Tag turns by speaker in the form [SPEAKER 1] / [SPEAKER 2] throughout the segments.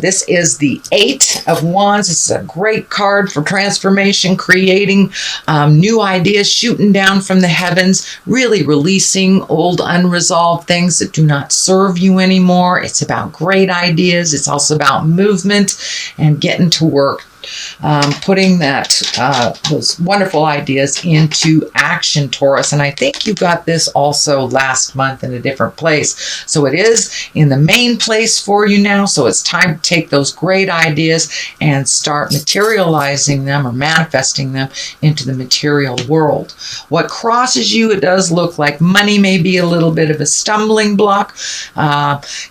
[SPEAKER 1] This is the Eight of Wands. It's a great card for transformation, creating new ideas, shooting down from the heavens, really releasing old unresolved things that do not serve you anymore. It's about great ideas. It's also about movement and getting to work. Putting those wonderful ideas into action, Taurus. And I think you got this also last month in a different place. So it is in the main place for you now. So it's time to take those great ideas and start materializing them or manifesting them into the material world. What crosses you, it does look like money may be a little bit of a stumbling block.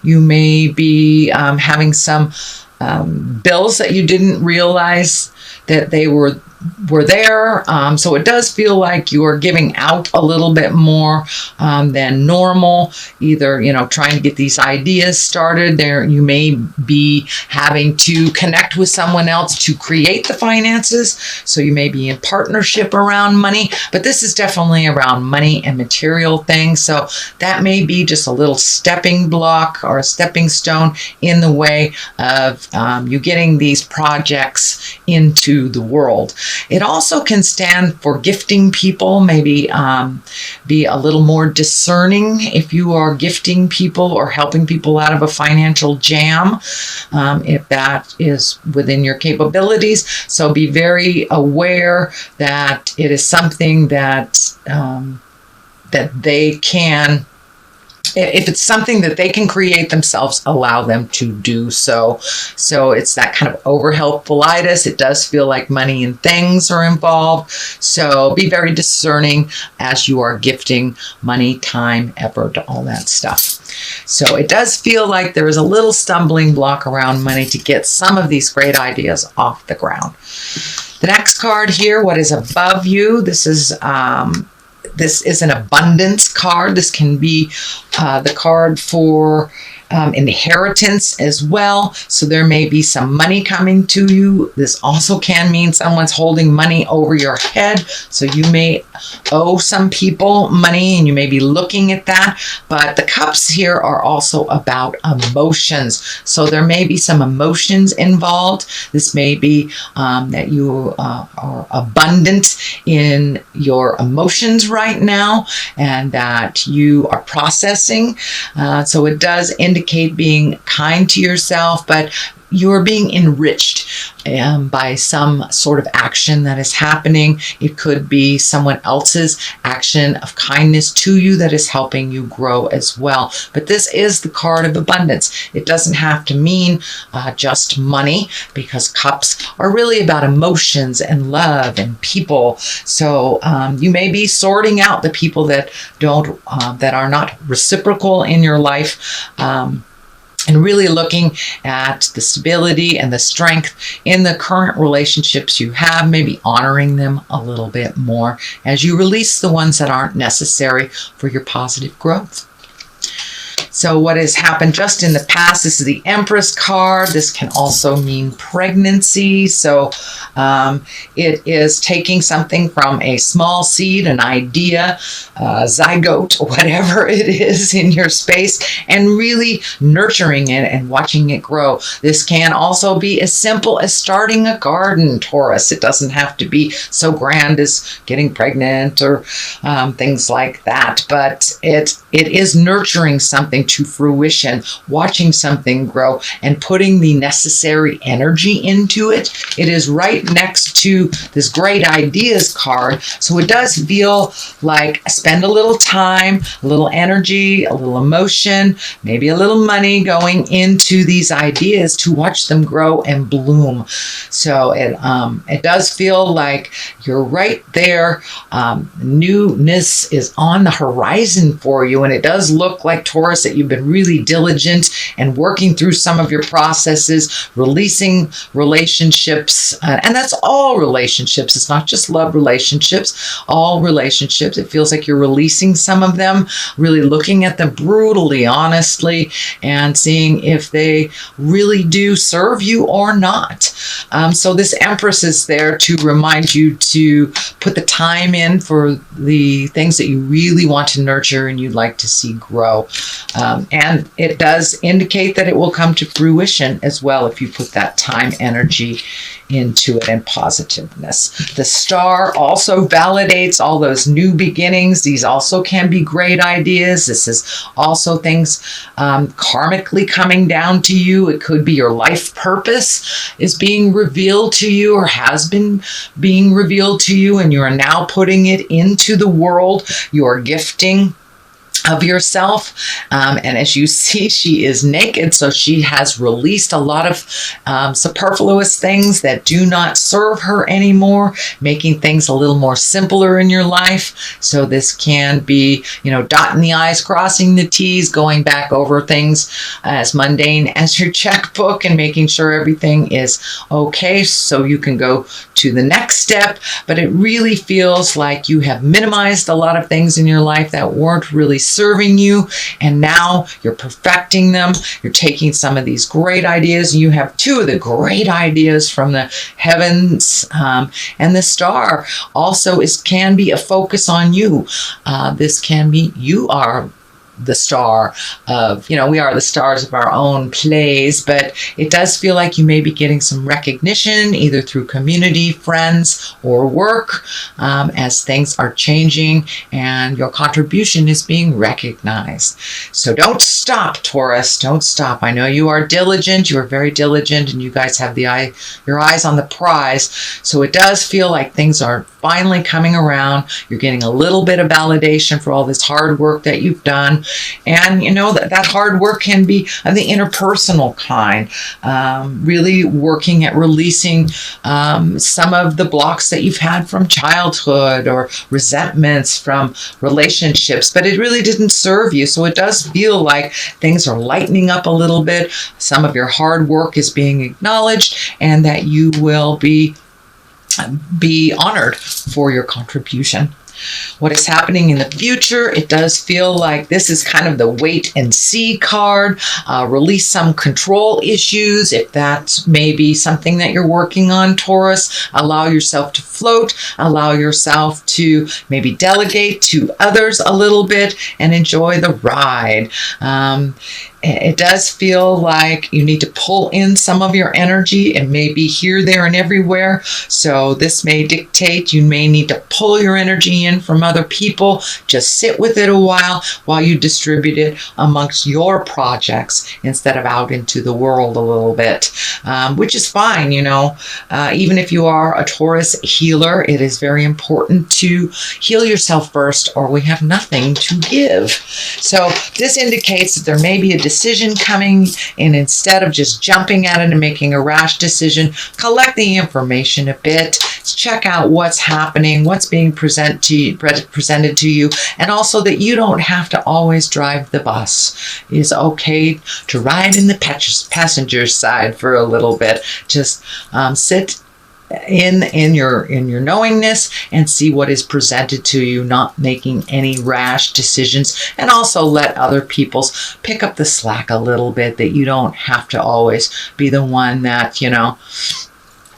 [SPEAKER 1] You may be having some bills that you didn't realize that they were there. So it does feel like you are giving out a little bit more than normal, either, trying to get these ideas started. There, you may be having to connect with someone else to create the finances. So you may be in partnership around money, but this is definitely around money and material things. So that may be just a little stepping block or a stepping stone in the way of you getting these projects into the world. It also can stand for gifting people, maybe be a little more discerning if you are gifting people or helping people out of a financial jam, if that is within your capabilities. So be very aware that it is something that they can, if it's something that they can create themselves, allow them to do so. So it's that kind of over-helpfulitis. It does feel like money and things are involved. So be very discerning as you are gifting money, time, effort, all that stuff. So it does feel like there is a little stumbling block around money to get some of these great ideas off the ground. The next card here, what is above you? This is an abundance card. This can be the card for inheritance as well. So there may be some money coming to you. This also can mean someone's holding money over your head. So you may owe some people money and you may be looking at that. But the cups here are also about emotions. So there may be some emotions involved. This may be that you are abundant in your emotions right now and that you are processing. So it does indicate being kind to yourself, but you're being enriched by some sort of action that is happening. It could be someone else's action of kindness to you that is helping you grow as well. But this is the card of abundance. It doesn't have to mean just money, because cups are really about emotions and love and people. So you may be sorting out the people that that are not reciprocal in your life. And really looking at the stability and the strength in the current relationships you have, maybe honoring them a little bit more as you release the ones that aren't necessary for your positive growth. So what has happened just in the past, this is the Empress card. This can also mean pregnancy. So it is taking something from a small seed, an idea, zygote, whatever it is in your space, and really nurturing it and watching it grow. This can also be as simple as starting a garden, Taurus. It doesn't have to be so grand as getting pregnant or things like that, but it is nurturing something to fruition, watching something grow and putting the necessary energy into it. It is right next to this great ideas card. So it does feel like spend a little time, a little energy, a little emotion, maybe a little money going into these ideas to watch them grow and bloom. So it does feel like you're right there. Newness is on the horizon for you. And it does look like, Taurus, that you've been really diligent and working through some of your processes, releasing relationships. And that's all relationships. It's not just love relationships, all relationships. It feels like you're releasing some of them, really looking at them brutally, honestly, and seeing if they really do serve you or not. So this Empress is there to remind you to put the time in for the things that you really want to nurture and you'd like to see grow. And it does indicate that it will come to fruition as well if you put that time, energy into it, and positiveness. The star also validates all those new beginnings. These also can be great ideas. This is also things karmically coming down to you. It could be your life purpose is being revealed to you or has been being revealed to you, and you are now putting it into the world. You are gifting of yourself. And as you see, she is naked, so she has released a lot of superfluous things that do not serve her anymore, making things a little more simpler in your life. So this can be, dotting the I's, crossing the T's, going back over things as mundane as your checkbook and making sure everything is okay so you can go to the next step. But it really feels like you have minimized a lot of things in your life that weren't really serving you, and now you're perfecting them. You're taking some of these great ideas, and you have two of the great ideas from the heavens, and the star also can be a focus on you. This can be, you are the star of, we are the stars of our own plays, but it does feel like you may be getting some recognition either through community, friends, or work as things are changing and your contribution is being recognized. So don't stop, Taurus. Don't stop. I know you are diligent. You are very diligent, and you guys have your eyes on the prize. So it does feel like things are finally coming around. You're getting a little bit of validation for all this hard work that you've done. And that hard work can be of the interpersonal kind, really working at releasing some of the blocks that you've had from childhood or resentments from relationships, but it really didn't serve you. So it does feel like things are lightening up a little bit. Some of your hard work is being acknowledged, and that you will be honored for your contribution. What is happening in the future? It does feel like this is kind of the wait and see card. Release some control issues. If that may be something that you're working on, Taurus, allow yourself to float. Allow yourself to maybe delegate to others a little bit and enjoy the ride. It does feel like you need to pull in some of your energy. It may be here, there, and everywhere. So this may dictate you may need to pull your energy in from other people. Just sit with it a while you distribute it amongst your projects instead of out into the world a little bit, which is fine. Even if you are a Taurus healer, it is very important to heal yourself first, or we have nothing to give. So this indicates that there may be a decision coming, and instead of just jumping at it and making a rash decision, collect the information a bit, check out what's happening, what's being presented to you, and also that you don't have to always drive the bus. It's okay to ride in the passenger side for a little bit. Just sit in your knowingness and see what is presented to you, not making any rash decisions, and also let other people's pick up the slack a little bit, that you don't have to always be the one that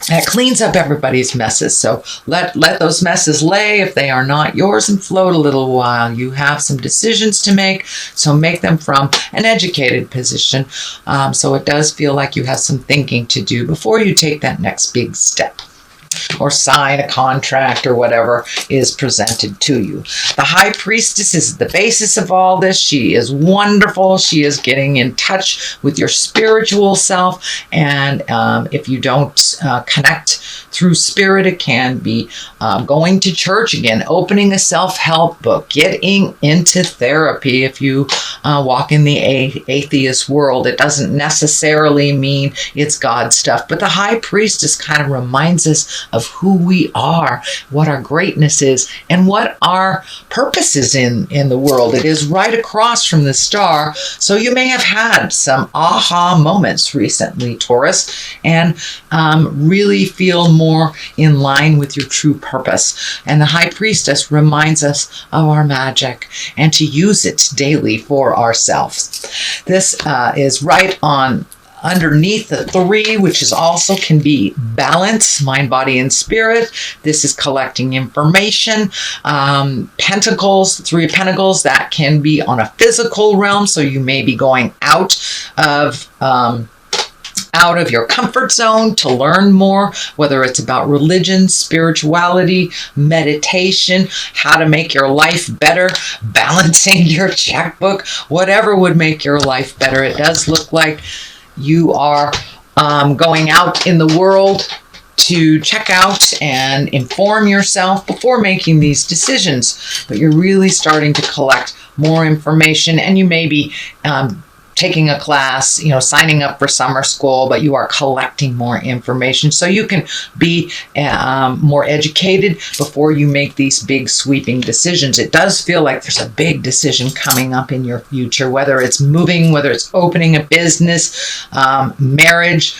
[SPEAKER 1] that cleans up everybody's messes. So let those messes lay if they are not yours, and float a little while. You have some decisions to make, so make them from an educated position. So it does feel like you have some thinking to do before you take that next big step or sign a contract or whatever is presented to you. The High Priestess is the basis of all this. She is wonderful. She is getting in touch with your spiritual self, and if you don't connect through spirit, it can be going to church again, opening a self-help book, getting into therapy. If you walk in the atheist world, it doesn't necessarily mean it's God stuff, but the High Priestess kind of reminds us of who we are, what our greatness is, and what our purpose is in the world. It is right across from the star. So you may have had some aha moments recently, Taurus, and really feel more in line with your true purpose. And the High Priestess reminds us of our magic and to use it daily for ourselves. This is right on underneath the 3, which is also can be balance, mind, body, and spirit. This is collecting information. Pentacles, the 3 of Pentacles, that can be on a physical realm. So you may be going out of your comfort zone to learn more, whether it's about religion, spirituality, meditation, how to make your life better, balancing your checkbook, whatever would make your life better. It does look like you are going out in the world to check out and inform yourself before making these decisions, but you're really starting to collect more information, and you may be taking a class, signing up for summer school, but you are collecting more information so you can be more educated before you make these big sweeping decisions. It does feel like there's a big decision coming up in your future, whether it's moving, whether it's opening a business, marriage,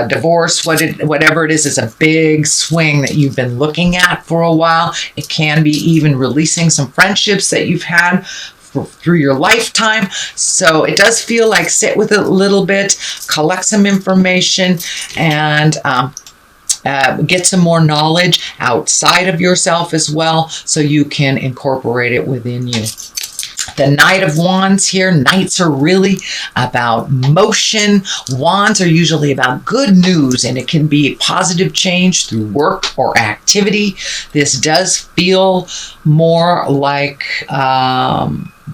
[SPEAKER 1] divorce, whatever it is a big swing that you've been looking at for a while. It can be even releasing some friendships that you've had through your lifetime. So it does feel like sit with it a little bit, collect some information, and get some more knowledge outside of yourself as well, so you can incorporate it within you. The Knight of Wands here. Knights are really about motion. Wands are usually about good news, and it can be positive change through work or activity. This does feel more like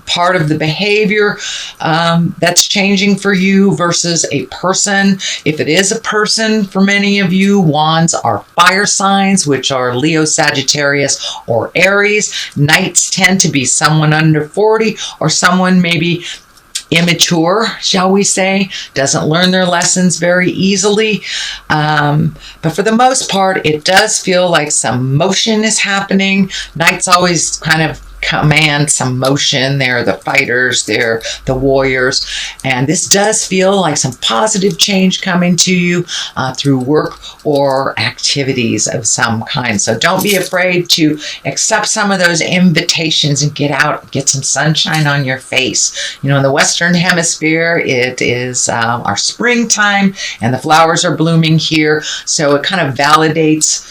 [SPEAKER 1] part of the behavior that's changing for you versus a person. If it is a person, for many of you, Wands are fire signs, which are Leo, Sagittarius, or Aries. Knights tend to be someone under 40 or someone maybe immature, shall we say, doesn't learn their lessons very easily. But for the most part, it does feel like some motion is happening. Knights always kind of command some motion. They're the fighters, they're the warriors, and this does feel like some positive change coming to you through work or activities of some kind. So don't be afraid to accept some of those invitations and get out, get some sunshine on your face. In the Western Hemisphere, it is our springtime, and the flowers are blooming here, so it kind of validates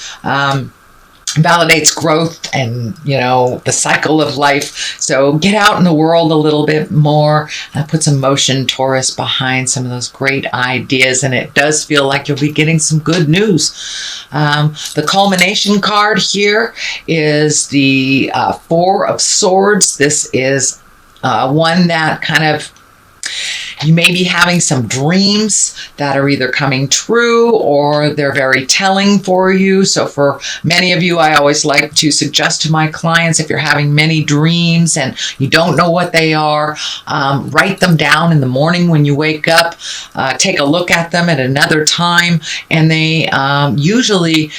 [SPEAKER 1] growth and the cycle of life. So get out in the world a little bit more, put some motion, Taurus, behind some of those great ideas, and it does feel like you'll be getting some good news. The culmination card here is the 4 of Swords. This is one that kind of, you may be having some dreams that are either coming true or they're very telling for you. So for many of you, I always like to suggest to my clients, if you're having many dreams and you don't know what they are, write them down in the morning when you wake up. Take a look at them at another time, and they usually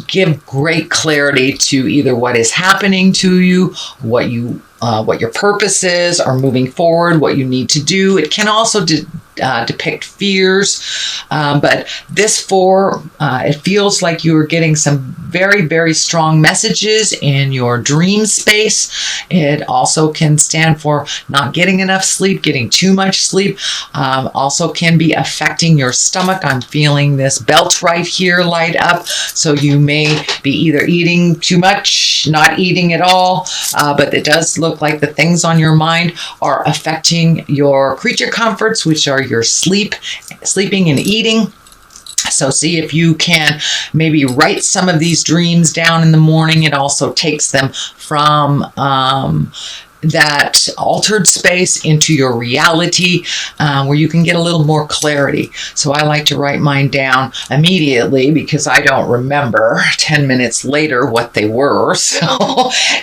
[SPEAKER 1] give great clarity to either what is happening to you, what your purpose is, or moving forward, what you need to do. It can also depict fears, but this 4, it feels like you are getting some very, very strong messages in your dream space. It also can stand for not getting enough sleep, getting too much sleep. Also can be affecting your stomach. I'm feeling this belt right here light up, so you may be either eating too much, not eating at all, but it does look like the things on your mind are affecting your creature comforts, which are your sleeping and eating. So see if you can maybe write some of these dreams down in the morning. It also takes them from that altered space into your reality, where you can get a little more clarity. So I like to write mine down immediately because I don't remember 10 minutes later what they were. So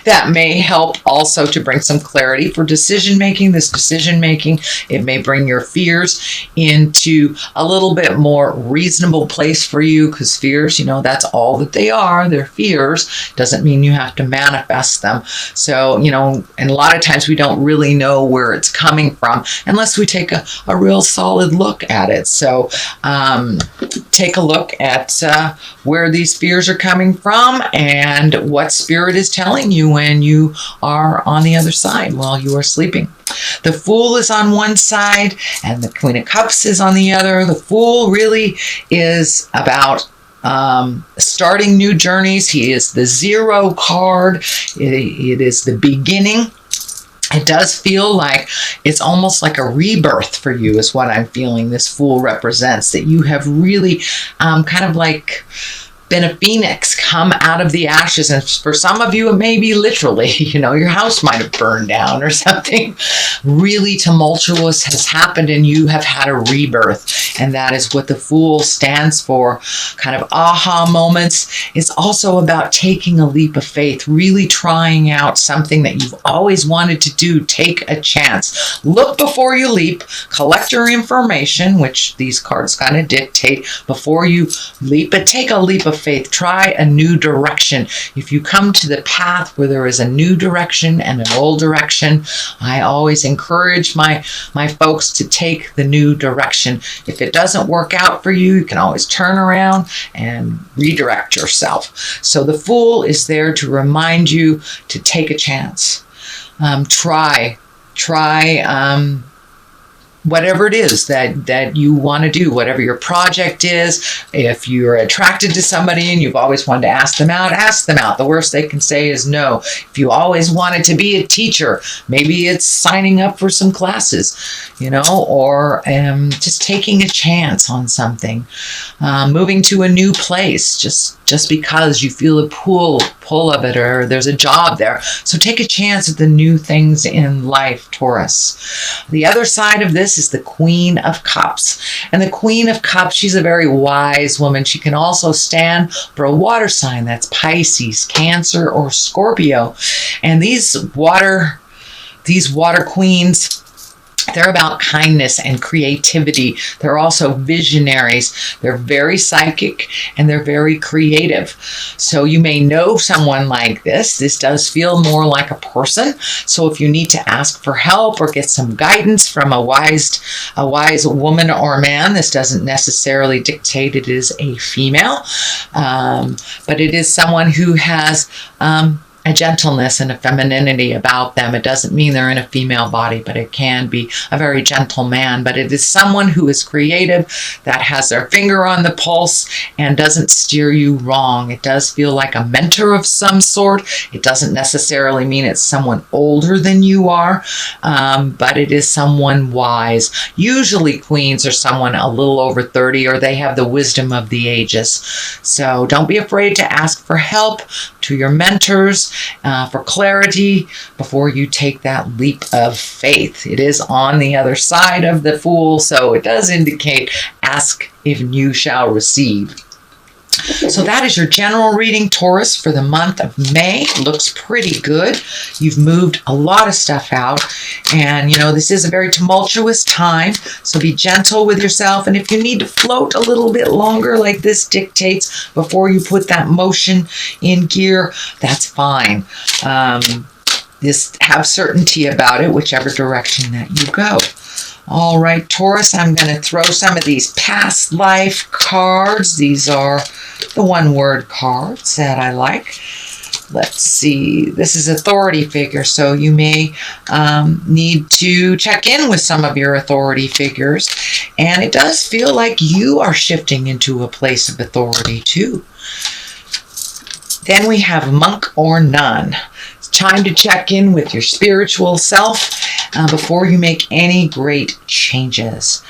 [SPEAKER 1] that may help also to bring some clarity for decision making. This decision making, it may bring your fears into a little bit more reasonable place for you, because fears, that's all that they are. They're fears. Doesn't mean you have to manifest them. So, and a lot of times we don't really know where it's coming from unless we take a real solid look at it. So take a look at where these fears are coming from and what spirit is telling you when you are on the other side while you are sleeping. The Fool is on one side and the Queen of Cups is on the other. The Fool really is about starting new journeys. He is the 0 card. It is the beginning. It does feel like it's almost like a rebirth for you is what I'm feeling this Fool represents, that you have really kind of like been a phoenix, come out of the ashes. And for some of you, it may be literally, your house might have burned down or something really tumultuous has happened and you have had a rebirth. And that is what the Fool stands for, kind of aha moments. It's also about taking a leap of faith, really trying out something that you've always wanted to do. Take a chance. Look before you leap. Collect your information, which these cards kind of dictate before you leap, but take a leap of faith. Try a new direction. If you come to the path where there is a new direction and an old direction, I always encourage my folks to take the new direction. If it doesn't work out for you, you can always turn around and redirect yourself. So the Fool is there to remind you to take a chance. Try whatever it is that you want to do, whatever your project is. If you're attracted to somebody and you've always wanted to ask them out. The worst they can say is no. If you always wanted to be a teacher, maybe it's signing up for some classes, or just taking a chance on something. Moving to a new place, just because you feel a pull of it, or there's a job there. So take a chance at the new things in life, Taurus. The other side of this is the Queen of Cups. And the Queen of Cups, she's a very wise woman. She can also stand for a water sign. That's Pisces, Cancer, or Scorpio. And these water queens, they're about kindness and creativity. They're also visionaries. They're very psychic and they're very creative. So you may know someone like this. This does feel more like a person. So if you need to ask for help or get some guidance from a wise woman or man, this doesn't necessarily dictate it is a female, but it is someone who has a gentleness and a femininity about them. It doesn't mean they're in a female body, but it can be a very gentle man. But it is someone who is creative, that has their finger on the pulse and doesn't steer you wrong. It does feel like a mentor of some sort. It doesn't necessarily mean it's someone older than you are, but it is someone wise. Usually queens are someone a little over 30, or they have the wisdom of the ages. So don't be afraid to ask for help to your mentors, for clarity before you take that leap of faith. It is on the other side of the Fool, so it does indicate ask and you shall receive. So that is your general reading, Taurus, for the month of May. Looks pretty good. You've moved a lot of stuff out. And, this is a very tumultuous time. So be gentle with yourself. And if you need to float a little bit longer, like this dictates, before you put that motion in gear, that's fine. Just have certainty about it, whichever direction that you go. All right, Taurus, I'm going to throw some of these past life cards. These are the one-word cards that I like. Let's see. This is authority figure, so you may need to check in with some of your authority figures. And it does feel like you are shifting into a place of authority, too. Then we have monk or nun. It's time to check in with your spiritual self before you make any great changes.